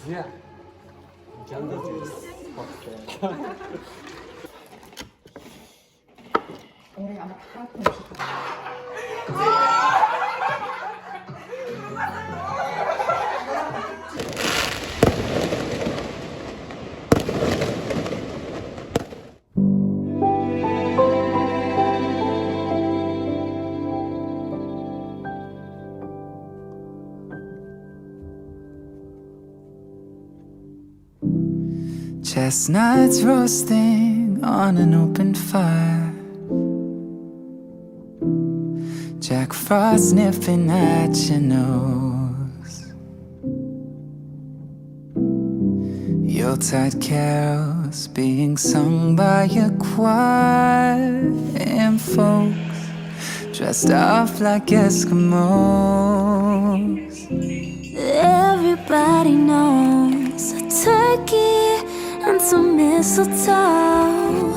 Yeah. Jungle juice. 올해 아마 다 음식. Chestnuts roasting on an open fire, Jack Frost nipping at your nose, Yuletide carols being sung by a choir, and folks dressed up like Eskimos. Everybody knows a turkey and some mistletoe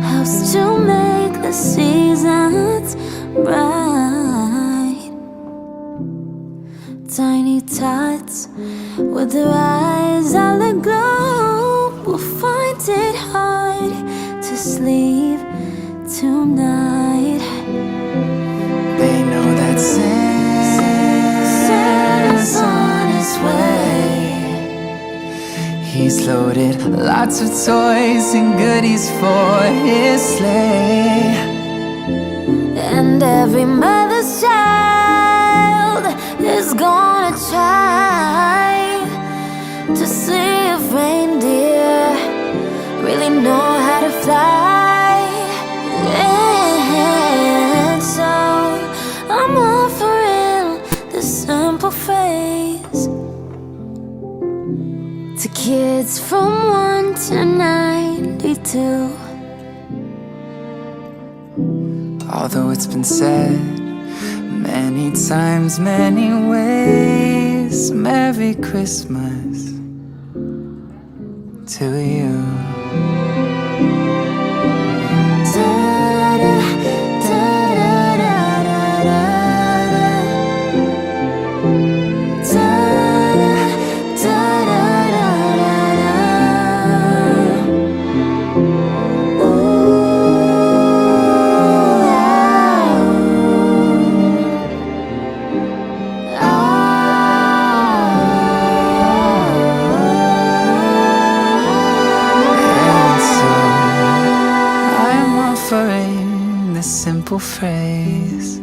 helps to make the seasons bright. Tiny tots with their eyes all aglow will find it hard to sleep tonight. They know that Santa's on his way. He's loaded lots of toys and goodies for his sleigh. And every mother's child is gonna try to see if reindeer really know how to fly. And so I'm offering this simple phrase to kids from 1 to 92. Although it's been said many times, many ways, Merry Christmas to you. Simple phrase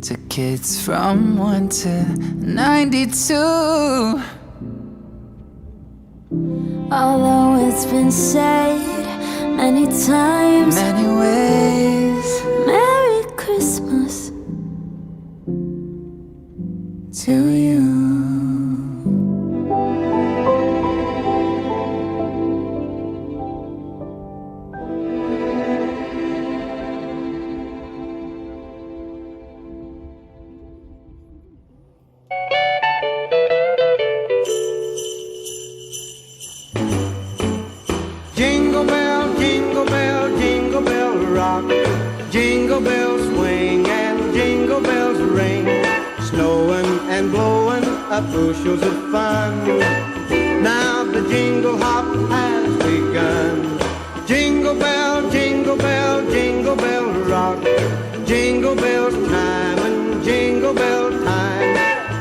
to kids from 1 to 92. Although it's been said many times, many ways, Merry Christmas to you. Jingle bell, jingle bell, jingle bell rock. Jingle bells swing and jingle bells ring. Snowing and blowing up bushels of fun. Now the jingle hop has begun. Jingle bell, jingle bell, jingle bell rock. Jingle bells time and jingle bell time.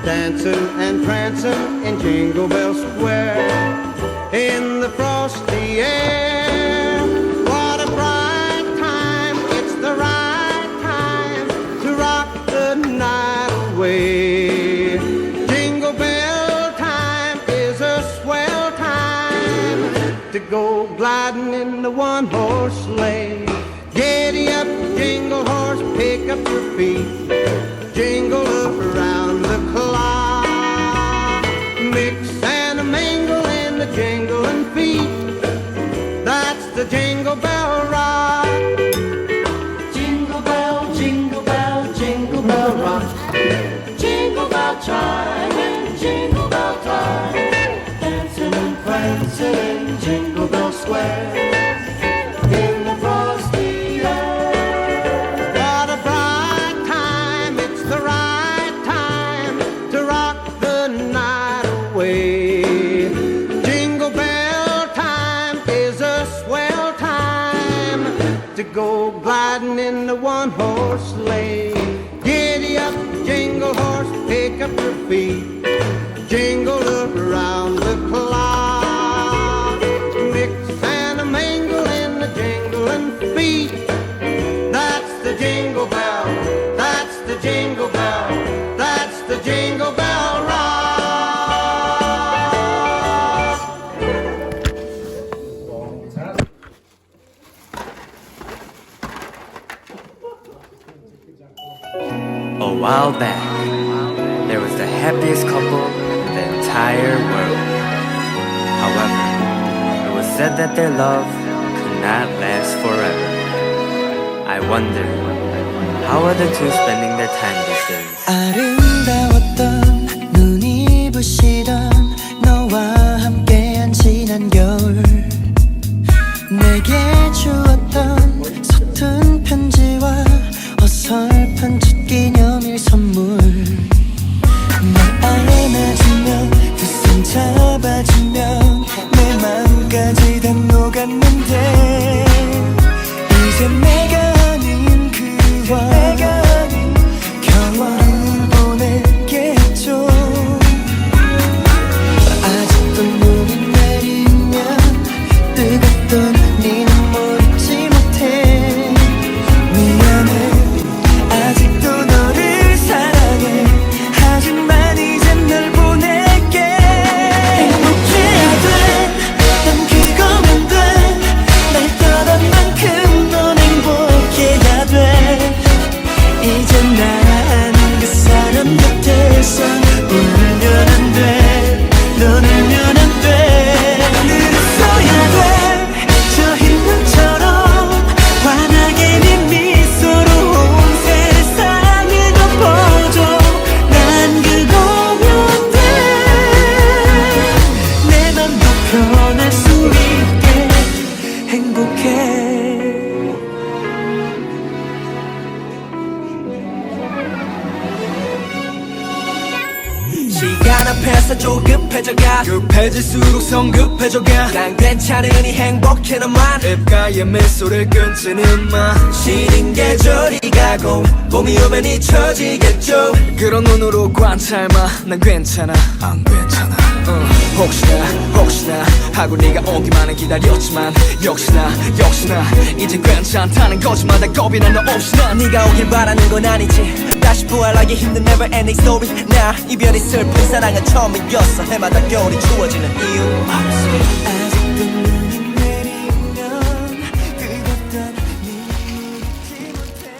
Dancing and prancing in Jingle Bell Square. In the frosty air, what a bright time, it's the right time to rock the night away. Jingle bell time is a swell time to go gliding in the one-horse sleigh. Giddy up, jingle horse, pick up your feet, jingle around the clock, mix and mingle in the jingling feet. That's the Jingle Bell Rock. Jingle bell, jingle bell, jingle bell rock. Jingle bell chime and jingle bell time. Dancing and prancing in Jingle Bell Square. In the frosty air. What a bright time, it's the right time feet jingle around the clock. Mix and a mingle in the jingling feet. That's the jingle bell, that's the jingle bell, that's the jingle bell rock. A while back, there was the happiest couple in the entire world. However, it was said that their love could not last forever. I wonder, how are the two spending their time these days? 아름다웠던 눈이 부시던 너와 함께한 지난 겨울 내게 주었던 서툰 편지와 어설픈 첫 기념일 선물 날 안아주면 두 손 잡아주면 내 맘까지 다 녹았는데 이제 내가 아닌 그와 겨울을 보내겠죠 아직도 눈이 내리면 뜨겁던 네 눈물 잊지 못해 미안해 아직도 너를 사랑해 하지만 이젠 널 보낼게 행복해야 돼난 그거면 돼날 떠난 만큼 넌 행복해야 돼 이젠 나 아는 그 사람 곁에서 울면 안 돼 넌 울면 안 돼 늘 웃어야 돼 저 흰눈처럼 환하게 네 미소로 온 세상을 덮어줘 난 그거면 돼 내 맘도 편할 수 있게 행복해 시간 앞에서 조급해져가 급해질수록 성급해져가 난 괜찮으니 행복해 너만 입가에 미소를 끊지는 마 시린 계절이 가고 봄이 오면 잊혀지겠죠 그런 눈으로 관찰마 난 괜찮아 안 괜찮아 혹시나 하고 네가 오기만은 기다렸지만 역시나 이제 괜찮다는 거짓말 다 겁이 난 너 없이 난 네가 오길 바라는 건 아니지 다시 부활하기 힘든 never ending story 나 이별이 슬픈 사랑은 처음이었어 해마다 겨울이 추워지는 이유 아직도 눈이 내리면 뜨겁던 네 눈물 잊지 못해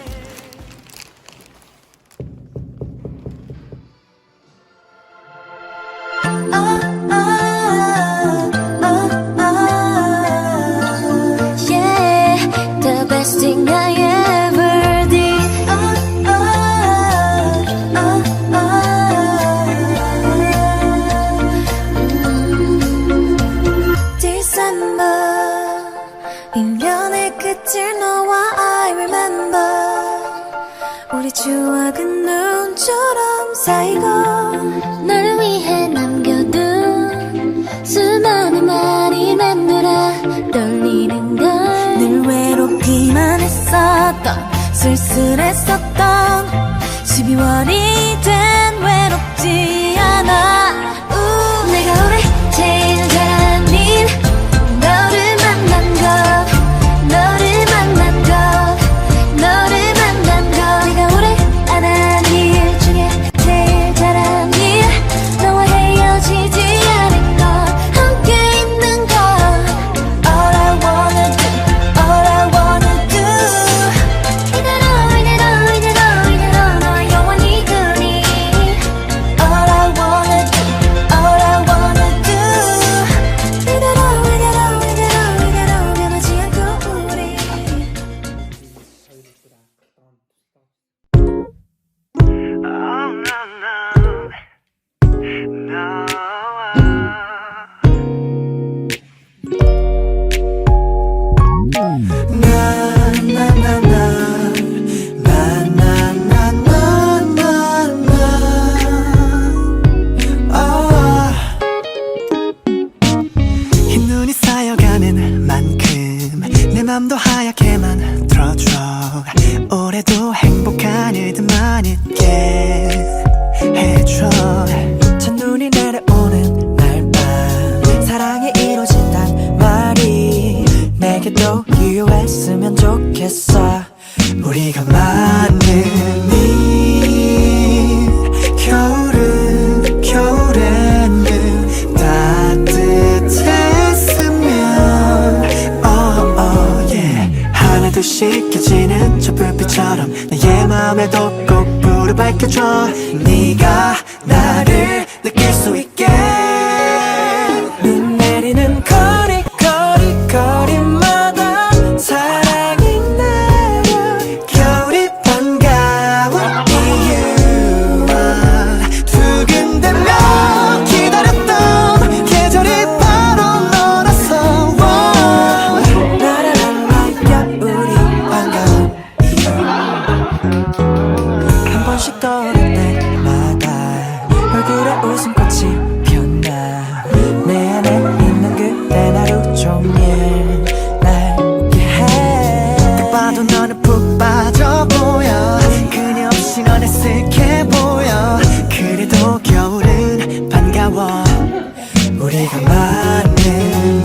Yeah, the best thing I ever did. December, 1년의 끝을 너와 I remember. 우리 추억은 눈처럼 쌓이고 널 위해 남겨둔 수많은 말이 맴돌아 떨리는 걸 늘 외롭기만 했었던 쓸쓸했었던 12월이 된 외롭지 않아 내가 올해 제일 잘한 일 너를 만난 것 너를 만난 것 너를 만난 것 내가 올해 안 한 일 중에 제일 잘한 일 너와 헤어지지 않은 것 함께 있는 것 All I wanna do All I wanna do 이대로 너 영원히 그리 All I wanna do All I wanna do 이대로 변하지 않고 우리 흰눈이 쌓여가는 만큼 내 맘도 하얗게만 들어줘 올해도 행복한 일들만 있게 해줘 밝혀줘 네가 나를 느낄 수 있게 눈 내리는 거리 거리마다 사랑이 내려 겨울이 반가운 이유와 두근대며 기다렸던 계절이 바로 너라서 라라라라 겨울이 반가운 이유 한 번씩 떠오를 때마다 얼굴에 웃음꽃이 피었나 내 안에 있는 그댄 하루 종일 날 웃게 해 딱 봐도 너는 푹 빠져 보여 그녀 없이 넌 애쓱해 보여 그래도 겨울은 반가워 우리가 만든